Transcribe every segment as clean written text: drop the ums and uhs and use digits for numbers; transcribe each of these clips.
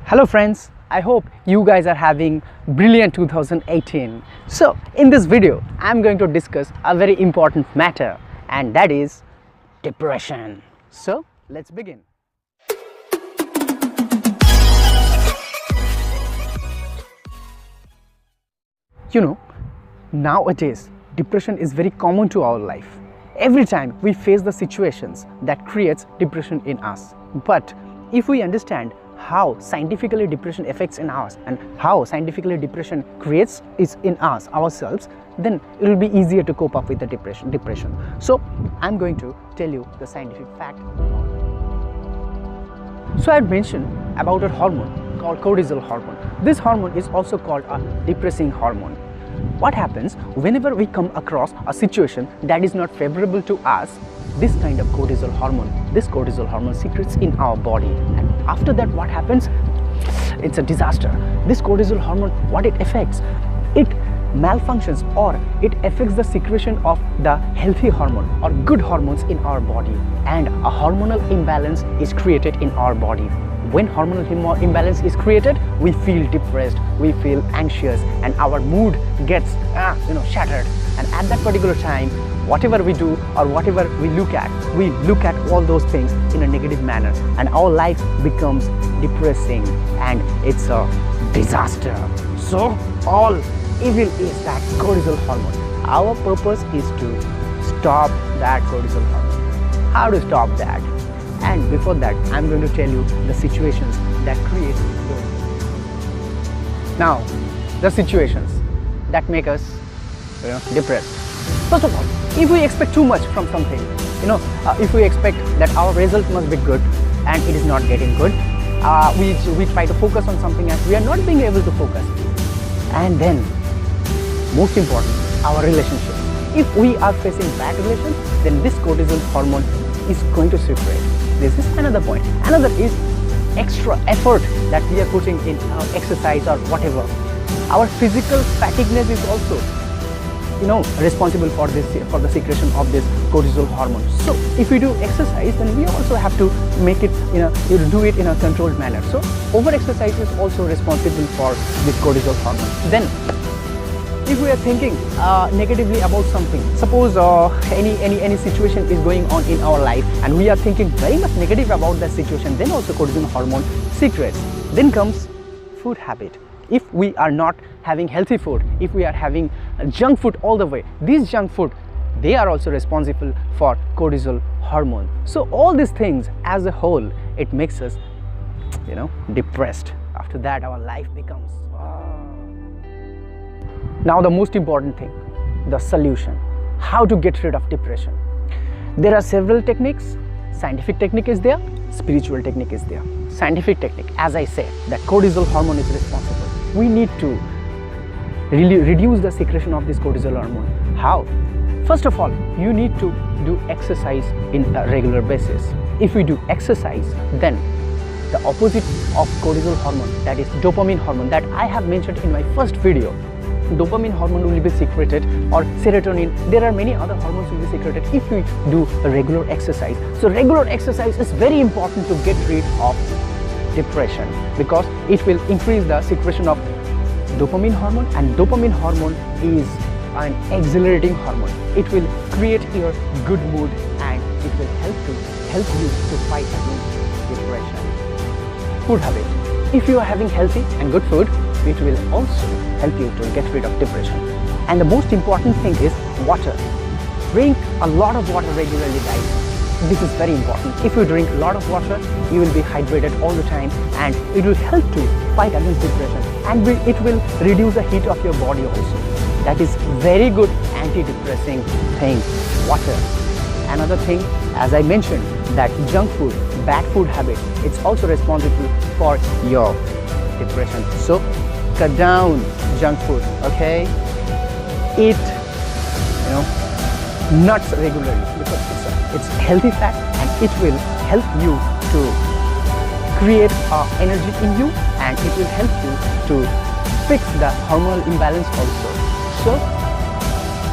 Hello friends, I hope you guys are having brilliant 2018. So in this video, I'm going to discuss a very important matter, and that is depression. So let's begin. You know, nowadays depression is very common to our life. Every time we face the situations that creates depression in us. But if we understand how scientifically depression affects in us and how scientifically depression creates is in us ourselves, then it will be easier to cope up with the depression. So I'm going to tell you the scientific fact. So I had mentioned about a hormone called cortisol hormone. This hormone is also called a depressing hormone. What happens whenever we come across a situation that is not favorable to us? This kind of cortisol hormone secretes in our body, and after that what happens? It's a disaster. This cortisol hormone, what it affects? It malfunctions, or it affects the secretion of the healthy hormone or good hormones in our body, and a hormonal imbalance is created in our body. When hormonal imbalance is created, we feel depressed, we feel anxious, and our mood gets shattered. And at that particular time, whatever we do or whatever we look at all those things in a negative manner, and our life becomes depressing and it's a disaster. So all evil is that cortisol hormone. Our purpose is to stop that cortisol hormone. How to stop that? And before that, I'm going to tell you the situations that create those. Now, the situations that make us depressed. First of all, if we expect too much from something, if we expect that our result must be good and it is not getting good, we try to focus on something and we are not being able to focus. And then, most important, our relationships. If we are facing bad relations, then this cortisol hormone is going to secrete. This is another point. Another is extra effort that we are putting in exercise or whatever. Our physical fatigueness is also responsible for the secretion of this cortisol hormone. So if we do exercise, then we also have to make it do it in a controlled manner. So over exercise is also responsible for this cortisol hormone. Then if we are thinking negatively about something, suppose any situation is going on in our life and we are thinking very much negative about that situation, then also cortisol hormone secretes. Then comes food habit. If we are not having healthy food, if we are having junk food all the way, these junk food, they are also responsible for cortisol hormone. So all these things as a whole, it makes us depressed. After that, our life becomes Now the most important thing, the solution. How to get rid of depression. There are several techniques. Scientific technique is there, spiritual technique is there. Scientific technique, as I said, that cortisol hormone is responsible. We need to really reduce the secretion of this cortisol hormone. How? First of all, you need to do exercise in a regular basis. If we do exercise, then the opposite of cortisol hormone, that is dopamine hormone, that I have mentioned in my first video, dopamine hormone will be secreted, or serotonin. There are many other hormones will be secreted if we do a regular exercise. So regular exercise is very important to get rid of depression, because it will increase the secretion of dopamine hormone, and dopamine hormone is an exhilarating hormone. It will create your good mood and it will help you to fight against depression. Food habit. If you are having healthy and good food, it will also help you to get rid of depression. And the most important thing is water. Drink a lot of water regularly, guys. This is very important. If you drink a lot of water, you will be hydrated all the time, and it will help to fight against depression, and it will reduce the heat of your body also. That is very good antidepressing thing, water. Another thing, as I mentioned, that junk food, bad food habit, it's also responsible for your depression. So cut down junk food, okay? Eat nuts regularly, because it's healthy fat and it will help you to create energy in you, and it will help you to fix the hormonal imbalance also. So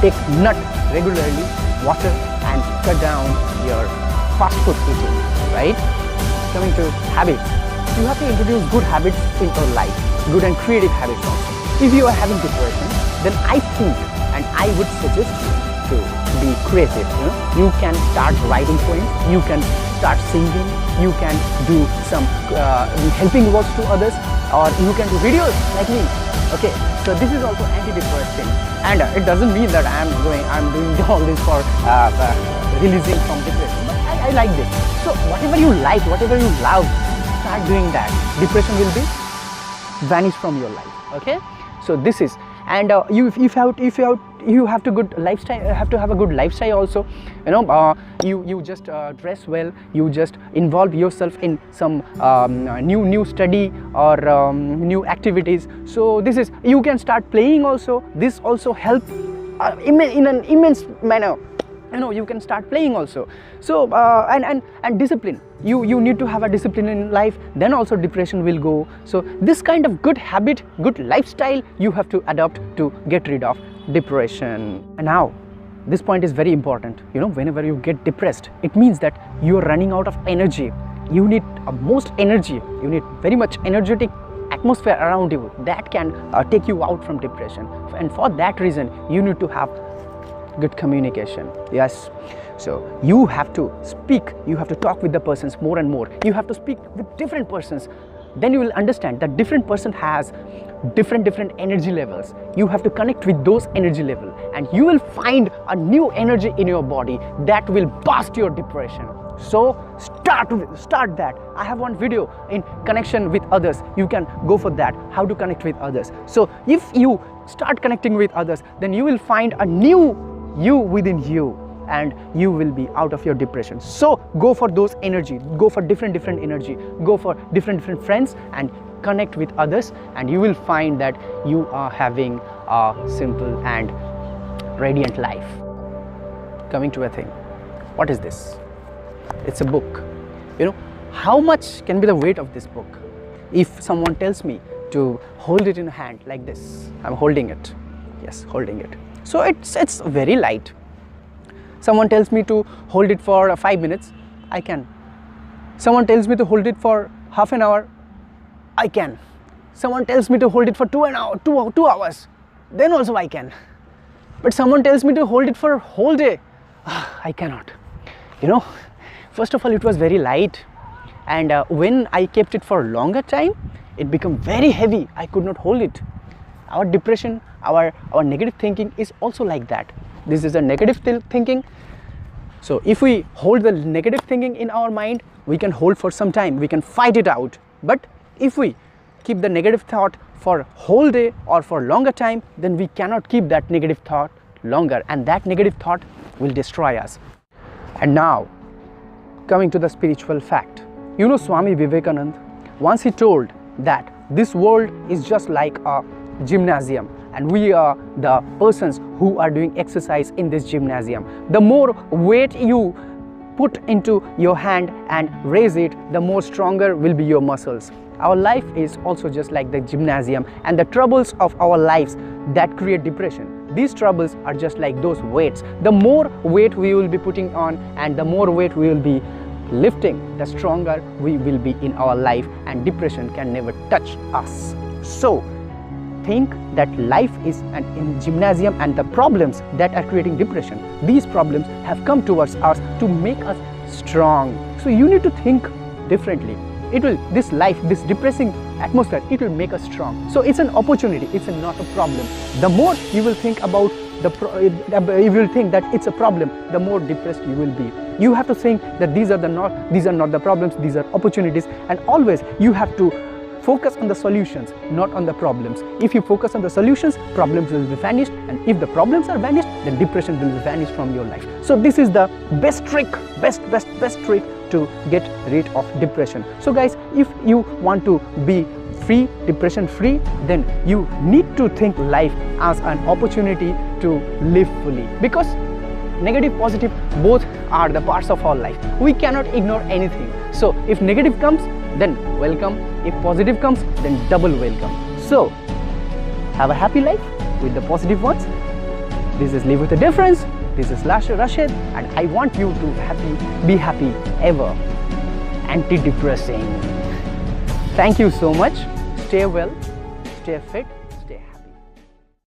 take nut regularly, water, and cut down your fast food eating, right? Coming to habits. you have to introduce good habits in your life, good and creative habits also. If you are having depression, then I think and I would suggest you to be creative. You can start writing poems, you can start singing, you can do some helping works to others, or you can do videos like me. Okay, so this is also antidepressant, and it doesn't mean that I'm doing all this for releasing from depression, but I like this. So whatever you like, whatever you love, start doing that. Depression will be vanish from your life. Okay, so this is, and you have to good lifestyle, have to have a good lifestyle also. You just dress well, you just involve yourself in some new study or new activities. So this is, you can start playing also. This also help in an immense manner. You can start playing also. So and discipline, you need to have a discipline in life, then also depression will go. So this kind of good habit, good lifestyle you have to adopt to get rid of depression. And now this point is very important. Whenever you get depressed, it means that you are running out of energy. You need most energy, you need very much energetic atmosphere around you that can take you out from depression. And for that reason, you need to have good communication. Yes, so you have to speak, you have to talk with the persons more and more. You have to speak with different persons. Then you will understand that different person has different energy levels. You have to connect with those energy level, and you will find a new energy in your body that will bust your depression. So start that. I have one video in connection with others. You can go for that, how to connect with others. So if you start connecting with others, then you will find a new you within you, and you will be out of your depression. So go for those energy, go for different energy, go for different friends, and connect with others, and you will find that you are having a simple and radiant life. Coming to a thing, what is this? It's a book. How much can be the weight of this book? If someone tells me to hold it in a hand like this, I'm holding it. Yes, holding it. So it's very light. Someone tells me to hold it for 5 minutes, I can. Someone tells me to hold it for half an hour, I can. Someone tells me to hold it for 2 hours, then also I can. But someone tells me to hold it for a whole day, I cannot. First of all, it was very light, and when I kept it for a longer time, it became very heavy. I could not hold it. Our depression, our negative thinking is also like that. This is a negative thinking. So if we hold the negative thinking in our mind, we can hold for some time, we can fight it out. But if we keep the negative thought for whole day or for longer time, then we cannot keep that negative thought longer, and that negative thought will destroy us. And now, coming to the spiritual fact. Swami Vivekananda, once he told that this world is just like a gymnasium, and we are the persons who are doing exercise in this gymnasium. The more weight you put into your hand and raise it, the more stronger will be your muscles. Our life is also just like the gymnasium, and the troubles of our lives that create depression, these troubles are just like those weights. The more weight we will be putting on and the more weight we will be lifting, the stronger we will be in our life, and depression can never touch us. So think that life is an gymnasium, and the problems that are creating depression, these problems have come towards us to make us strong. So you need to think differently. This life, this depressing atmosphere, it will make us strong. So it's an opportunity, it's not a problem. The more you will think about you will think that it's a problem, the more depressed you will be. You have to think that these are not the problems, these are opportunities, and always you have to focus on the solutions, not on the problems. If you focus on the solutions, problems will be vanished, and if the problems are vanished, then depression will be vanished from your life. So this is the best trick, best trick to get rid of depression. So guys, if you want to be free, depression free, then you need to think life as an opportunity to live fully, because negative, positive, both are the parts of our life. We cannot ignore anything. So if negative comes, then welcome. If positive comes, then double welcome. So have a happy life with the positive ones. This is Live with a Difference. This is Rashed, and I want you to be happy ever. Anti-depressing. Thank you so much. Stay well, stay fit.